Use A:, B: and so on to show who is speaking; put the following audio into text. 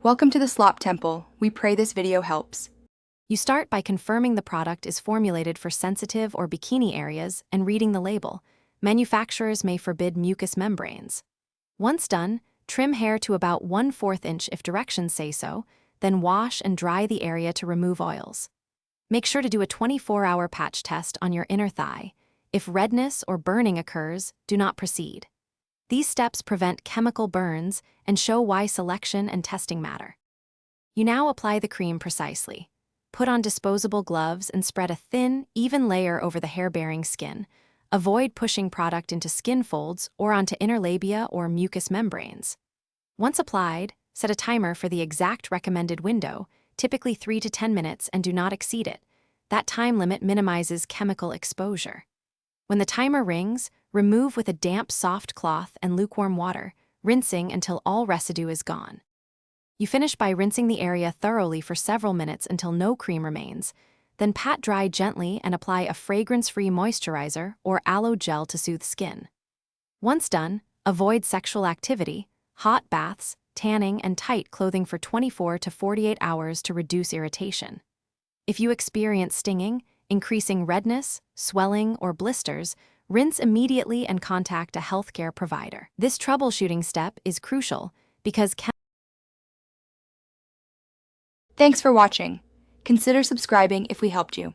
A: Welcome to the Slop Temple. We pray this video helps.
B: You start by confirming the product is formulated for sensitive or bikini areas and reading the label. Manufacturers may forbid mucous membranes. Once done, trim hair to about 1/4 inch if directions say so, then wash and dry the area to remove oils. Make sure to do a 24-hour patch test on your inner thigh. If redness or burning occurs, do not proceed. These steps prevent chemical burns and show why selection and testing matter. You now apply the cream precisely. Put on disposable gloves and spread a thin, even layer over the hair-bearing skin. Avoid pushing product into skin folds or onto inner labia or mucous membranes. Once applied, set a timer for the exact recommended window, typically 3 to 10 minutes, and do not exceed it. That time limit minimizes chemical exposure. When the timer rings, remove with a damp, soft cloth and lukewarm water, rinsing until all residue is gone. You finish by rinsing the area thoroughly for several minutes until no cream remains. Then pat dry gently and apply a fragrance-free moisturizer or aloe gel to soothe skin. Once done, avoid sexual activity, hot baths, tanning, and tight clothing for 24 to 48 hours to reduce irritation. If you experience stinging, increasing redness, swelling, or blisters, rinse immediately and contact a healthcare provider. This troubleshooting step is crucial because
A: Thanks for watching. Consider subscribing if we helped you.